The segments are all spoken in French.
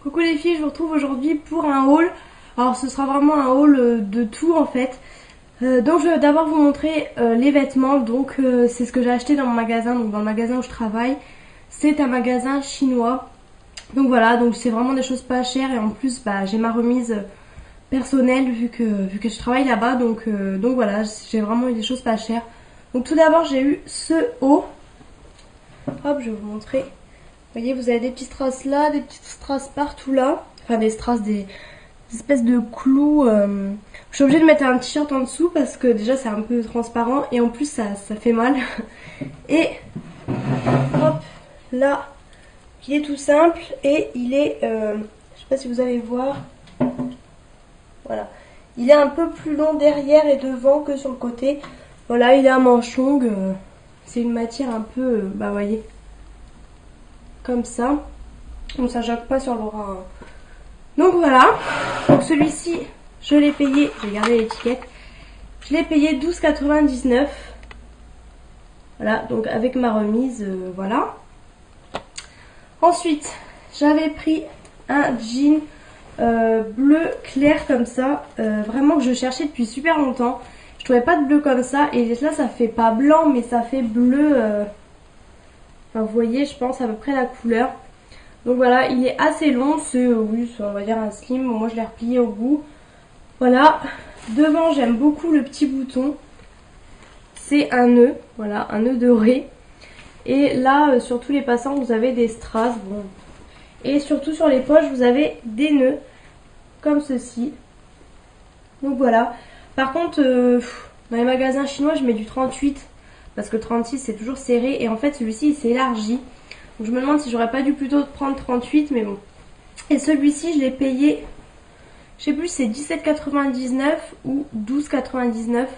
Coucou les filles, je vous retrouve aujourd'hui pour un haul. Alors ce sera vraiment un haul de tout en fait. Donc je vais d'abord vous montrer les vêtements. Donc c'est ce que j'ai acheté dans mon magasin, donc dans le magasin où je travaille. C'est un magasin chinois. Donc voilà, donc c'est vraiment des choses pas chères et en plus j'ai ma remise personnelle vu que je travaille là-bas. Donc voilà, j'ai vraiment eu des choses pas chères. Donc tout d'abord j'ai eu ce haut. Hop, je vais vous montrer. Vous voyez, vous avez des petites strass là, des petites strass partout là. Enfin des strass, des espèces de clous. Je suis obligée de mettre un t-shirt en dessous parce que déjà c'est un peu transparent et en plus ça fait mal. Et hop, là, il est tout simple et il est, je sais pas si vous allez voir, voilà. Il est un peu plus long derrière et devant que sur le côté. Voilà, il a un manche longue. C'est une matière un peu, vous voyez, comme ça. Donc ça joque pas sur le bras. Hein. Donc voilà. Donc celui-ci, je l'ai payé, j'ai gardé l'étiquette. Je l'ai payé 12,99 €. Voilà, donc avec ma remise, voilà. Ensuite, j'avais pris un jean bleu clair comme ça. Vraiment que je cherchais depuis super longtemps. Je trouvais pas de bleu comme ça. Et là, ça fait pas blanc, mais ça fait bleu. Enfin, vous voyez, je pense à peu près la couleur. Donc voilà, il est assez long. C'est, oui, on va dire un slim. Moi, je l'ai replié au bout. Voilà. Devant, j'aime beaucoup le petit bouton. C'est un nœud. Voilà, un nœud doré. Et là, sur tous les passants, vous avez des strass. Bon. Et surtout sur les poches, vous avez des nœuds. Comme ceci. Donc voilà. Par contre, dans les magasins chinois, je mets du 38 parce que 36 c'est toujours serré et en fait celui-ci il s'est élargi. Donc je me demande si j'aurais pas dû plutôt prendre 38, mais bon. Et celui-ci, je l'ai payé, je sais plus, c'est 17,99 ou 12,99. Ça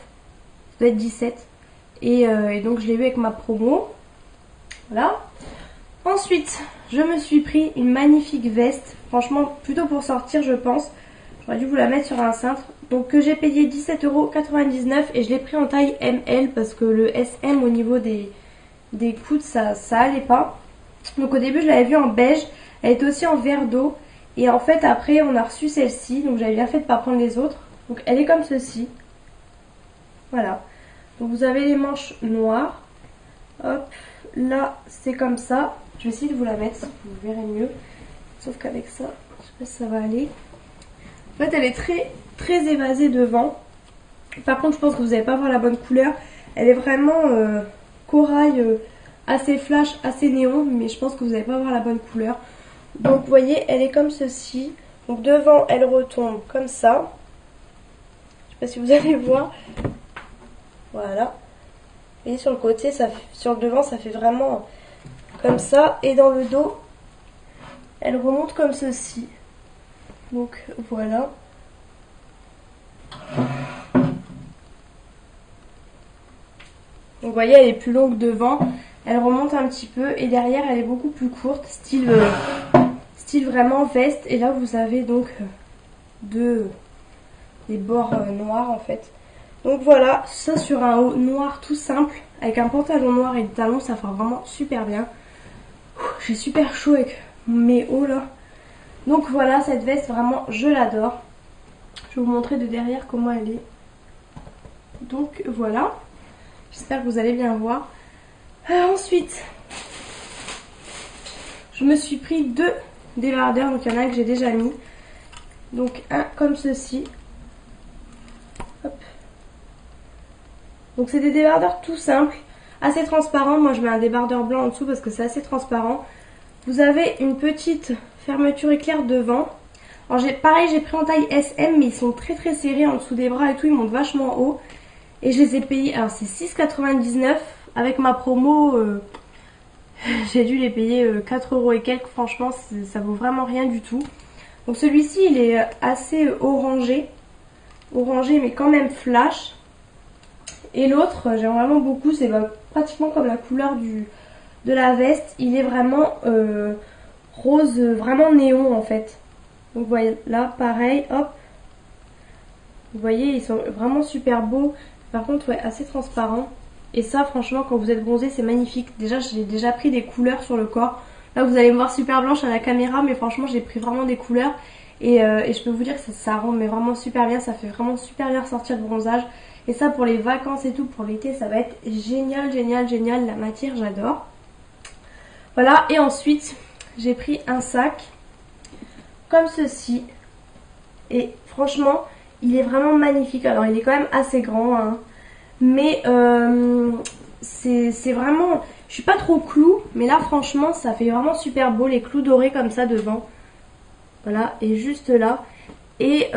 doit être 17. Et donc je l'ai eu avec ma promo. Voilà. Ensuite, je me suis pris une magnifique veste. Franchement, plutôt pour sortir, je pense. J'aurais dû vous la mettre sur un cintre. Donc que j'ai payé 17,99 € et je l'ai pris en taille ML parce que le SM au niveau des coudes ça allait pas. Donc au début je l'avais vue en beige, elle était aussi en vert d'eau et en fait après on a reçu celle-ci, donc j'avais bien fait de pas prendre les autres. Donc elle est comme ceci. Voilà. Donc vous avez les manches noires. Hop, là c'est comme ça. Je vais essayer de vous la mettre, vous verrez mieux. Sauf qu'avec ça, je sais pas si ça va aller. En fait, elle est très évasée devant. Par contre, je pense que vous n'allez pas voir la bonne couleur. Elle est vraiment corail, assez flash, assez néon. Mais je pense que vous n'allez pas voir la bonne couleur. Donc, vous voyez, elle est comme ceci. Donc, devant, elle retombe comme ça. Je sais pas si vous allez voir. Voilà. Et sur le côté, sur le devant, ça fait vraiment comme ça. Et dans le dos, elle remonte comme ceci. Donc voilà. Donc vous voyez, elle est plus longue devant, elle remonte un petit peu et derrière elle est beaucoup plus courte, style vraiment veste. Et là vous avez donc des bords noirs en fait. Donc voilà, ça sur un haut noir tout simple, avec un pantalon noir et des talons, ça fait vraiment super bien. J'ai super chaud avec mes hauts là. Donc voilà, cette veste, vraiment, je l'adore. Je vais vous montrer de derrière comment elle est. Donc voilà. J'espère que vous allez bien voir. Ensuite, je me suis pris 2 débardeurs. Donc il y en a un que j'ai déjà mis. Donc un comme ceci. Hop. Donc c'est des débardeurs tout simples, assez transparents. Moi je mets un débardeur blanc en dessous parce que c'est assez transparent. Vous avez une petite fermeture éclair devant. Alors pareil, j'ai pris en taille SM, mais ils sont très serrés en dessous des bras et tout, ils montent vachement haut. Et je les ai payés, alors c'est 6,99 € avec ma promo. J'ai dû les payer 4 € et quelques, franchement ça vaut vraiment rien du tout. Donc celui-ci il est assez orangé mais quand même flash. Et l'autre, j'aime vraiment beaucoup, c'est pratiquement comme la couleur de la veste. Il est vraiment rose, vraiment néon en fait. Donc voyez, là pareil, hop. Vous voyez, ils sont vraiment super beaux. Par contre, ouais, assez transparent. Et ça, franchement, quand vous êtes bronzé, c'est magnifique. Déjà, j'ai déjà pris des couleurs sur le corps. Là vous allez me voir super blanche à la caméra, mais franchement j'ai pris vraiment des couleurs. Et je peux vous dire que ça rend mais vraiment super bien, ça fait vraiment super bien ressortir le bronzage. Et ça pour les vacances et tout, pour l'été, ça va être génial, génial, génial. La matière, j'adore. Voilà, et ensuite j'ai pris un sac comme ceci. Et franchement, il est vraiment magnifique. Alors il est quand même assez grand, hein, mais c'est vraiment... Je suis pas trop clou, mais là franchement ça fait vraiment super beau, les clous dorés comme ça devant. Voilà, et juste là. Et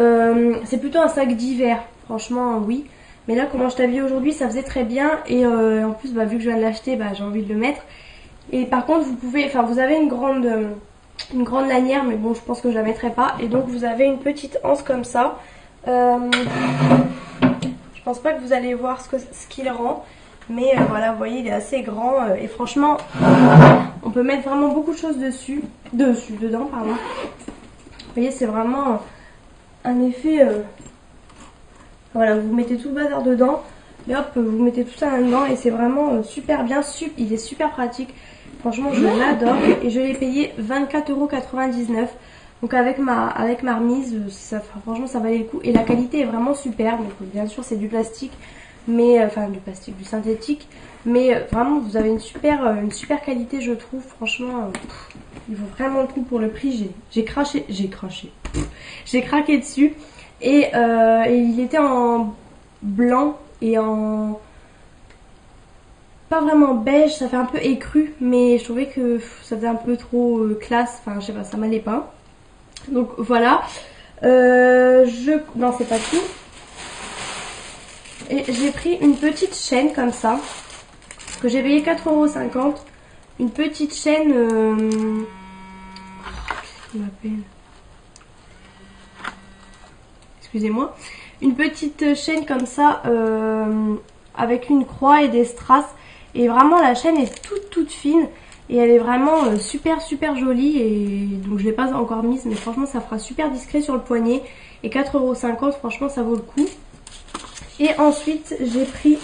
c'est plutôt un sac d'hiver, franchement oui. Mais là comment je t'habille aujourd'hui, ça faisait très bien. Et en plus bah, vu que je viens de l'acheter, bah, j'ai envie de le mettre. Et par contre vous pouvez, enfin vous avez une grande lanière, mais bon je pense que je la mettrai pas. Et donc vous avez une petite anse comme ça. Je pense pas que vous allez voir ce qu'il rend. Mais voilà, vous voyez, il est assez grand. Et franchement, on peut mettre vraiment beaucoup de choses dedans, pardon. Vous voyez, c'est vraiment un effet... Voilà, vous mettez tout le bazar dedans. Et hop, vous mettez tout ça là-dedans. Et c'est vraiment super bien. Il est super pratique. Franchement, je l'adore. Et je l'ai payé 24,99 €. Donc avec ma remise, franchement, ça valait le coup. Et la qualité est vraiment super. Donc bien sûr, c'est du plastique. Mais enfin du plastique, du synthétique, mais vraiment vous avez une super qualité, je trouve. Franchement il vaut vraiment le coup pour le prix. J'ai craqué dessus. Et il était en blanc et en pas vraiment beige, ça fait un peu écru, mais je trouvais que ça faisait un peu trop classe. Enfin je sais pas, ça m'allait pas. Donc voilà. Non, c'est pas tout. Et j'ai pris une petite chaîne comme ça, que j'ai payé 4,50 €. Une petite chaîne... qu'est-ce qu'il m'appelle ? Excusez-moi. Une petite chaîne comme ça, avec une croix et des strass. Et vraiment la chaîne est toute fine. Et elle est vraiment super jolie. Et donc je ne l'ai pas encore mise, mais franchement ça fera super discret sur le poignet. Et 4,50 €, franchement ça vaut le coup. Et ensuite j'ai pris,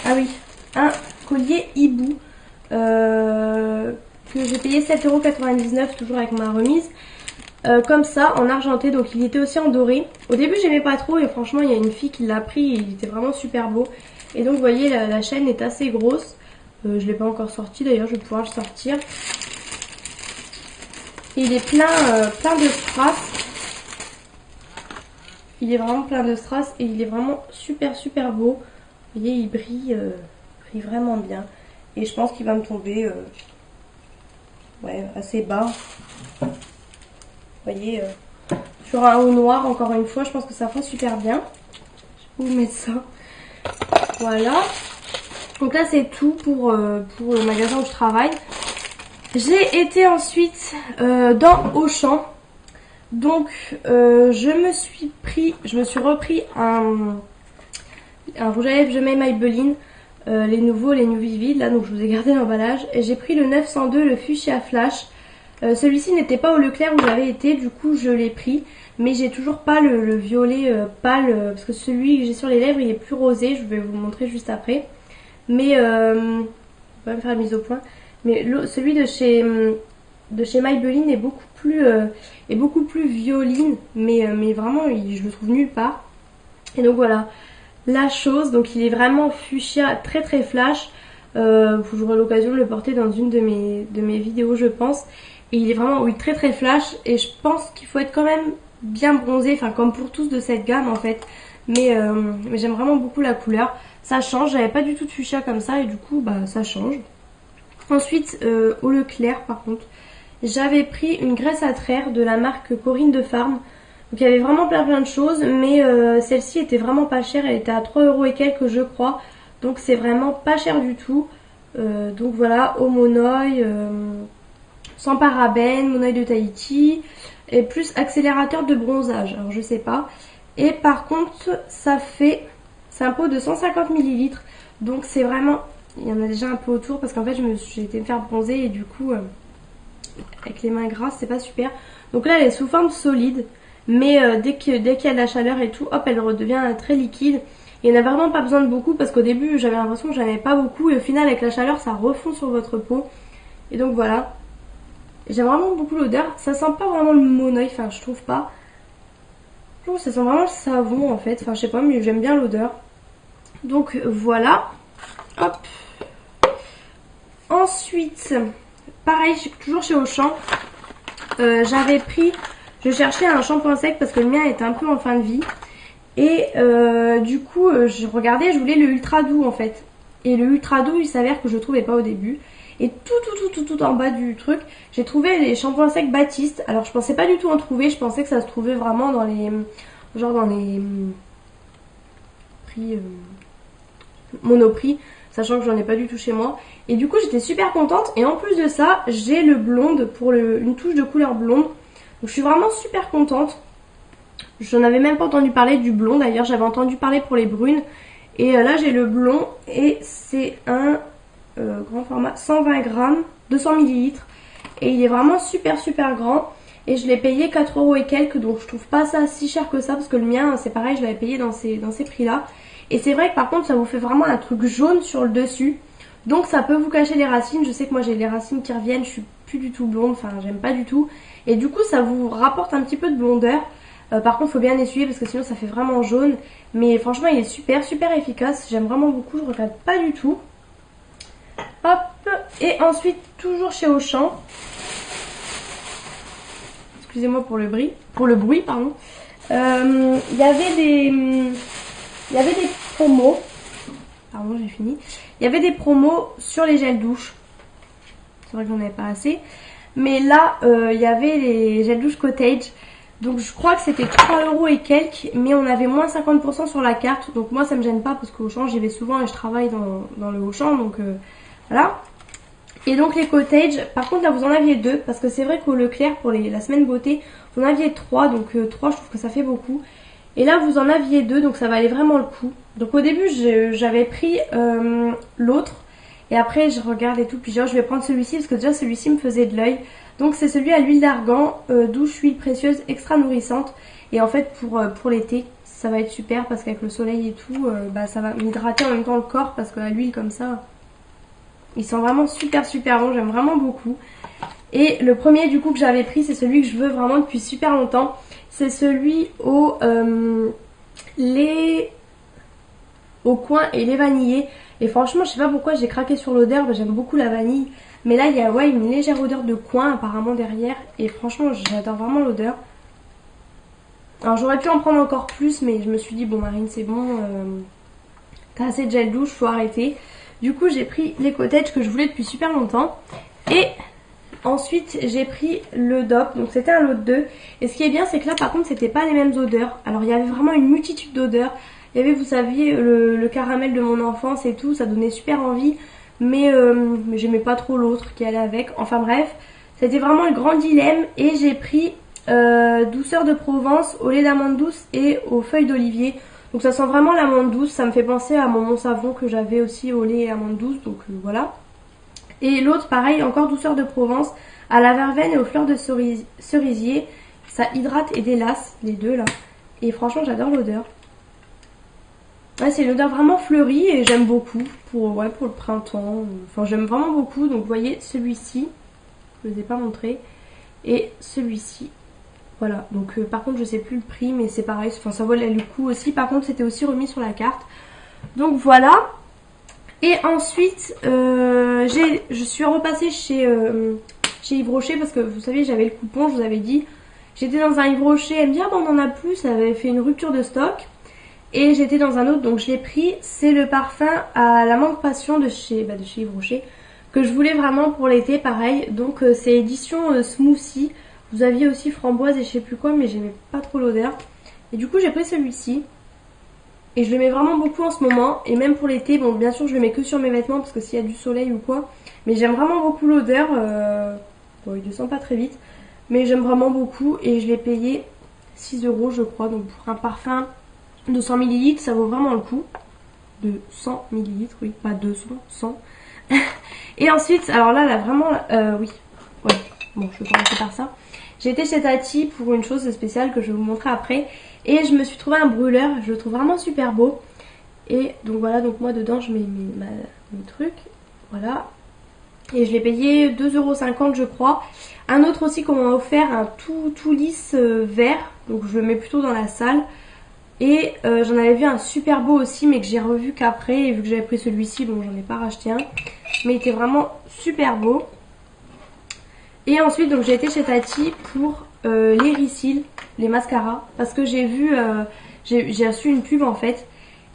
ah oui, un collier hibou que j'ai payé 7,99 €, toujours avec ma remise. Comme ça en argenté, donc il était aussi en doré. Au début j'aimais pas trop et franchement il y a une fille qui l'a pris et il était vraiment super beau. Et donc vous voyez la chaîne est assez grosse. Je l'ai pas encore sorti d'ailleurs, je vais pouvoir le sortir. Et il est plein de strass. Il est vraiment plein de strass et il est vraiment super beau. Vous voyez, il brille vraiment bien. Et je pense qu'il va me tomber ouais, assez bas. Vous voyez, sur un haut noir, encore une fois, je pense que ça fera super bien. Je vais vous mettre ça. Voilà. Donc là, c'est tout pour le magasin où je travaille. J'ai été ensuite dans Auchan. Donc je me suis repris un rouge à lèvres Jamais Maybelline, les nouveaux, les New Vivid là, donc je vous ai gardé l'emballage. Et j'ai pris le 902, le Fuchsia Flash. Celui-ci n'était pas au Leclerc où j'avais été, du coup je l'ai pris. Mais j'ai toujours pas le violet pâle, parce que celui que j'ai sur les lèvres il est plus rosé, je vais vous le montrer juste après. Mais on va me faire la mise au point. Mais celui de chez Maybelline est beaucoup plus violine, mais vraiment je le trouve nulle part. Et donc voilà la chose, donc il est vraiment fuchsia, très flash. J'aurai l'occasion de le porter dans une de mes vidéos je pense. Et il est vraiment oui, très flash, et je pense qu'il faut être quand même bien bronzé, enfin comme pour tous de cette gamme en fait. Mais j'aime vraiment beaucoup la couleur, ça change, j'avais pas du tout de fuchsia comme ça et du coup bah ça change. Ensuite au Leclerc par contre, j'avais pris une graisse à traire de la marque Corinne de Farm. Donc il y avait vraiment plein de choses, mais celle-ci était vraiment pas chère, elle était à 3 € et quelques je crois. Donc c'est vraiment pas cher du tout. Donc voilà, au Monoï, sans parabènes, Monoï de Tahiti, et plus accélérateur de bronzage, alors je sais pas. Et par contre c'est un pot de 150 ml, donc c'est vraiment, il y en a déjà un peu autour parce qu'en fait j'ai été me faire bronzer et du coup avec les mains grasses c'est pas super. Donc là elle est sous forme solide, mais dès qu'il y a de la chaleur et tout, hop, elle redevient très liquide. Et il n'y en a vraiment pas besoin de beaucoup parce qu'au début j'avais l'impression que j'en avais pas beaucoup et au final avec la chaleur ça refond sur votre peau. Et donc voilà, J'aime vraiment beaucoup l'odeur. Ça sent pas vraiment le monoeil, enfin je trouve pas. Je trouve que ça sent vraiment le savon en fait. Enfin je sais pas, mais j'aime bien l'odeur. Donc voilà. Hop. Ensuite, pareil, toujours chez Auchan. J'avais pris, je cherchais un shampoing sec parce que le mien était un peu en fin de vie. Et du coup, je regardais, je voulais le ultra doux en fait. Et le ultra doux, il s'avère que je trouvais pas au début. Et tout en bas du truc, j'ai trouvé les shampoings secs Baptiste. Alors je pensais pas du tout en trouver, je pensais que ça se trouvait vraiment dans les, genre dans les prix Monoprix, sachant que j'en ai pas du tout chez moi. Et du coup j'étais super contente. Et en plus de ça, j'ai le blonde pour une touche de couleur blonde. Donc je suis vraiment super contente. Je n'avais même pas entendu parler du blond, d'ailleurs j'avais entendu parler pour les brunes. Et là j'ai le blond et c'est un grand format 120 grammes, 200 millilitres. Et il est vraiment super grand. Et je l'ai payé 4 € et quelques, donc je trouve pas ça si cher que ça. Parce que le mien c'est pareil, je l'avais payé dans ces prix là. Et c'est vrai que par contre ça vous fait vraiment un truc jaune sur le dessus. Donc ça peut vous cacher les racines. Je sais que moi j'ai les racines qui reviennent, je suis plus du tout blonde, enfin j'aime pas du tout. Et du coup ça vous rapporte un petit peu de blondeur. Par contre, il faut bien essuyer parce que sinon ça fait vraiment jaune. Mais franchement, il est super efficace. J'aime vraiment beaucoup, je regrette pas du tout. Hop. Et ensuite, toujours chez Auchan. Excusez-moi pour le bruit. Pardon. Il y avait des promos. Pardon, j'ai fini. Il y avait des promos sur les gels douche. C'est vrai que j'en avais pas assez. Mais là, il y avait les gels douche Cottage. Donc je crois que c'était 3 € et quelques, mais on avait moins 50% sur la carte. Donc moi ça me gêne pas parce qu'au Auchan j'y vais souvent et je travaille dans le Auchan, donc voilà. Et donc les Cottage, par contre là vous en aviez 2, parce que c'est vrai qu'au Leclerc pour la semaine beauté, vous en aviez 3, donc 3 je trouve que ça fait beaucoup. Et là vous en aviez 2, donc ça valait vraiment le coup. Donc au début j'avais pris l'autre, et après je regarde et tout, puis genre je vais prendre celui-ci parce que déjà celui-ci me faisait de l'œil. Donc c'est celui à l'huile d'argan, douche huile précieuse extra nourrissante. Et en fait pour l'été ça va être super parce qu'avec le soleil et tout, ça va m'hydrater en même temps le corps parce que l'huile comme ça, il sent vraiment super bon, j'aime vraiment beaucoup. Et le premier du coup que j'avais pris, c'est celui que je veux vraiment depuis super longtemps. C'est celui au coin et lait vanillé. Et franchement je sais pas pourquoi j'ai craqué sur l'odeur, j'aime beaucoup la vanille. Mais là il y a une légère odeur de coin apparemment derrière. Et franchement j'adore vraiment l'odeur. Alors j'aurais pu en prendre encore plus, mais je me suis dit bon Marine c'est bon, t'as assez de gel douche, faut arrêter. Du coup j'ai pris les Cottage que je voulais depuis super longtemps. Et ensuite j'ai pris le DOP, donc c'était un lot de 2. Et ce qui est bien c'est que là par contre c'était pas les mêmes odeurs. Alors il y avait vraiment une multitude d'odeurs. Il y avait, vous saviez, le caramel de mon enfance et tout, ça donnait super envie. Mais j'aimais pas trop l'autre qui allait avec. Enfin bref, c'était vraiment le grand dilemme. Et j'ai pris douceur de Provence au lait d'amande douce et aux feuilles d'olivier. Donc ça sent vraiment l'amande douce. Ça me fait penser à mon savon que j'avais aussi au lait et amande douce. Donc voilà. Et l'autre pareil, encore douceur de Provence à la verveine et aux fleurs de cerisier. Ça hydrate et délasse les deux là. Et franchement j'adore l'odeur. Ouais, c'est une odeur vraiment fleurie et j'aime beaucoup pour le printemps. Enfin j'aime vraiment beaucoup. Donc vous voyez celui-ci, je ne vous ai pas montré. Et celui-ci. Voilà, donc par contre je sais plus le prix mais c'est pareil, enfin ça valait le coup aussi. Par contre c'était aussi remis sur la carte. Donc voilà. Et ensuite je suis repassée chez Yves Rocher parce que vous savez j'avais le coupon, je vous avais dit. J'étais dans un Yves Rocher, elle me dit ah ben on en a plus, ça avait fait une rupture de stock. Et j'étais dans un autre, donc je l'ai pris. C'est le parfum à la menthe passion de chez Yves Rocher, que je voulais vraiment pour l'été, pareil. Donc c'est édition smoothie. Vous aviez aussi framboise et je sais plus quoi, mais j'aimais pas trop l'odeur. Et du coup j'ai pris celui-ci. Et je le mets vraiment beaucoup en ce moment. Et même pour l'été, bon bien sûr je le mets que sur mes vêtements parce que s'il y a du soleil ou quoi. Mais j'aime vraiment beaucoup l'odeur. Bon il descend pas très vite. Mais j'aime vraiment beaucoup et je l'ai payé 6 € je crois. Donc pour un parfum de 100 ml, ça vaut vraiment le coup. De 100 ml, oui, pas 200, 100. Et ensuite, alors là vraiment, oui, ouais, bon, je vais commencer par ça. J'ai été chez Tati pour une chose spéciale que je vais vous montrer après. Et je me suis trouvé un brûleur, je le trouve vraiment super beau. Et donc voilà, donc moi dedans je mets mes trucs, voilà. Et je l'ai payé 2,50 € je crois. Un autre aussi qu'on m'a offert, un tout lisse vert, donc je le mets plutôt dans la salle. Et j'en avais vu un super beau aussi, mais que j'ai revu qu'après, et vu que j'avais pris celui-ci, bon j'en ai pas racheté un, mais il était vraiment super beau. Et ensuite donc j'ai été chez Tati pour les Reseal, les mascaras, parce que j'ai vu, j'ai reçu une pub en fait.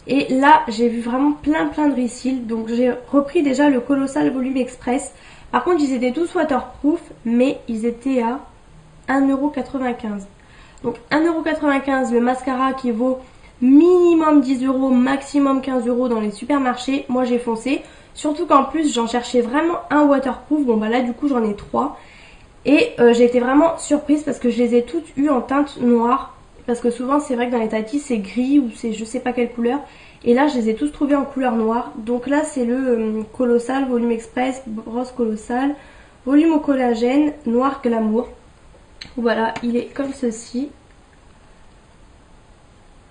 Et là j'ai vu vraiment plein de Reseal, donc j'ai repris déjà le Colossal Volume Express. Par contre ils étaient tous waterproof, mais ils étaient à 1,95 €. Donc 1,95 € le mascara qui vaut minimum 10 €, maximum 15 € dans les supermarchés. Moi j'ai foncé, surtout qu'en plus j'en cherchais vraiment un waterproof. Bon bah là du coup j'en ai 3. Et j'ai été vraiment surprise parce que je les ai toutes eues en teinte noire. Parce que souvent c'est vrai que dans les Tati c'est gris ou c'est je sais pas quelle couleur. Et là je les ai tous trouvées en couleur noire. Donc là c'est le Colossal Volume Express, brosse Colossal, volume au collagène, noir glamour. Voilà, il est comme ceci.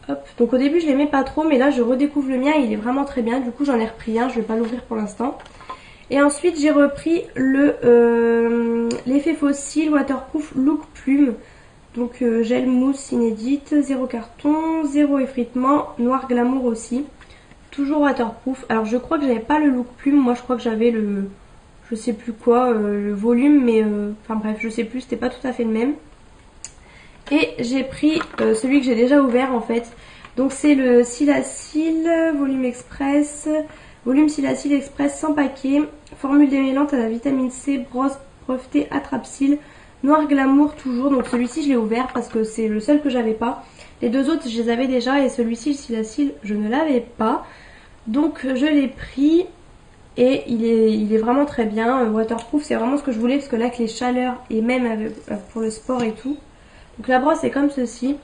Hop. Donc au début je l'aimais pas trop, mais là je redécouvre le mien et il est vraiment très bien. Du coup j'en ai repris un, je vais pas l'ouvrir pour l'instant. Et ensuite j'ai repris l'effet fossile waterproof look plume. Donc gel mousse inédite, 0 carton, 0 effritement, noir glamour aussi. Toujours waterproof. Alors je crois que j'avais pas le look plume, moi je crois que j'avais le... je sais plus quoi, le volume, mais enfin bref, je sais plus, c'était pas tout à fait le même. Et j'ai pris celui que j'ai déjà ouvert en fait. Donc c'est le Silacil Volume Express, volume Silacil Express sans paquet, formule démêlante à la vitamine C, brosse brevetée Attrape-Cils, noir glamour toujours. Donc celui-ci je l'ai ouvert parce que c'est le seul que j'avais pas. Les deux autres je les avais déjà et celui-ci le Silacil je ne l'avais pas. Donc je l'ai pris. Et il est vraiment très bien, waterproof, c'est vraiment ce que je voulais parce que là avec les chaleurs et même avec, pour le sport et tout. Donc la brosse est comme ceci.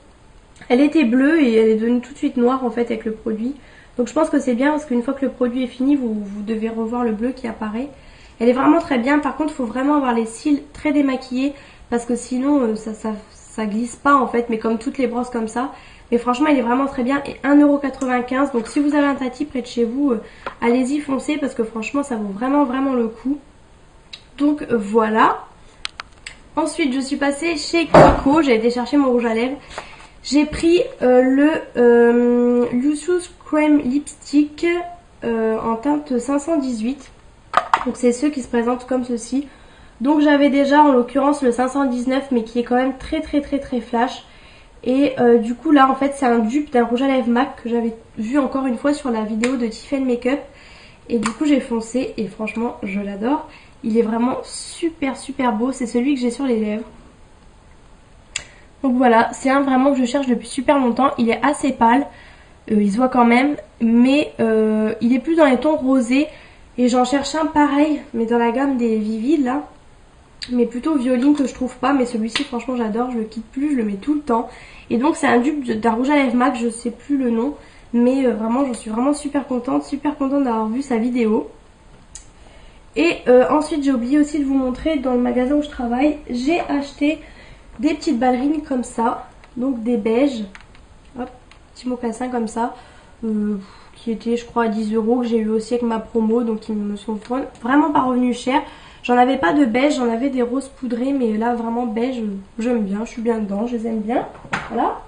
Elle était bleue et elle est devenue tout de suite noire en fait avec le produit. Donc je pense que c'est bien parce qu'une fois que le produit est fini, vous devez revoir le bleu qui apparaît. Elle est vraiment très bien, par contre il faut vraiment avoir les cils très démaquillés parce que sinon ça glisse pas en fait, mais comme toutes les brosses comme ça. Mais franchement il est vraiment très bien et 1,95 €. Donc si vous avez un Tati près de chez vous, allez-y foncez parce que franchement ça vaut vraiment le coup. Donc voilà. Ensuite je suis passée chez Kiko, j'ai été chercher mon rouge à lèvres. J'ai pris le Lucius Creme Lipstick en teinte 518. Donc c'est ceux qui se présentent comme ceci. Donc j'avais déjà en l'occurrence le 519 mais qui est quand même très flash. Et du coup là en fait c'est un dupe d'un rouge à lèvres MAC que j'avais vu encore une fois sur la vidéo de Tiffany Makeup. Et du coup j'ai foncé et franchement je l'adore. Il est vraiment super beau, c'est celui que j'ai sur les lèvres. Donc voilà, c'est un vraiment que je cherche depuis super longtemps. Il est assez pâle, il se voit quand même, mais il est plus dans les tons rosés. Et j'en cherche un pareil, mais dans la gamme des Vivid là. Mais plutôt violine que je trouve pas, mais celui-ci franchement j'adore, je le quitte plus, je le mets tout le temps. Et donc c'est un dupe d'un rouge à lèvres MAC, je sais plus le nom, mais vraiment je suis vraiment super contente d'avoir vu sa vidéo. Et ensuite j'ai oublié aussi de vous montrer dans le magasin où je travaille, j'ai acheté des petites ballerines comme ça, donc des beiges, hop, petits mocassins comme ça, qui étaient je crois à 10 €, que j'ai eu aussi avec ma promo, donc ils me sont vraiment pas revenus cher. J'en avais pas de beige, j'en avais des roses poudrées, mais là vraiment beige, j'aime bien, je suis bien dedans, je les aime bien, voilà.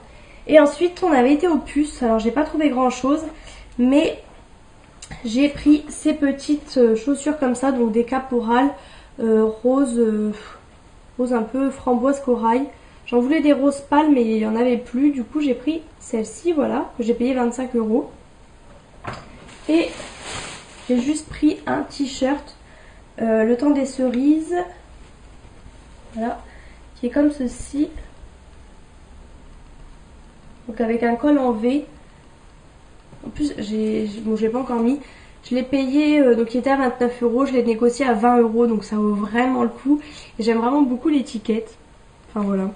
Et ensuite on avait été aux puces, alors j'ai pas trouvé grand chose, mais j'ai pris ces petites chaussures comme ça, donc des caporales rose un peu framboise corail. J'en voulais des roses pâles mais il n'y en avait plus, du coup j'ai pris celle-ci, voilà, que j'ai payé 25 €. Et j'ai juste pris un t-shirt, le temps des cerises, voilà, qui est comme ceci, donc avec un col en V. En plus bon, je l'ai pas encore mis, je l'ai payé, donc il était à 29 €, je l'ai négocié à 20 €, donc ça vaut vraiment le coup. Et j'aime vraiment beaucoup l'étiquette, enfin voilà.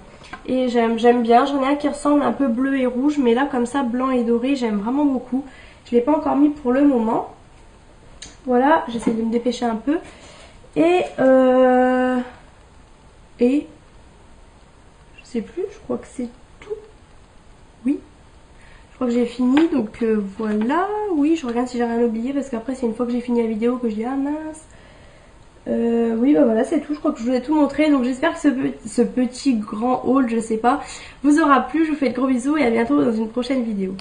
Et j'aime bien, j'en ai un qui ressemble un peu bleu et rouge, mais là comme ça blanc et doré, j'aime vraiment beaucoup. Je l'ai pas encore mis pour le moment. Voilà, j'essaie de me dépêcher un peu. Et je sais plus, je crois que c'est tout. Oui, je crois que j'ai fini, donc voilà. Oui, je regarde si j'ai rien oublié parce qu'après c'est une fois que j'ai fini la vidéo que je dis ah mince. Oui bah voilà c'est tout, je crois que je vous ai tout montré. Donc j'espère que ce petit grand haul, je sais pas, vous aura plu. Je vous fais de gros bisous et à bientôt dans une prochaine vidéo.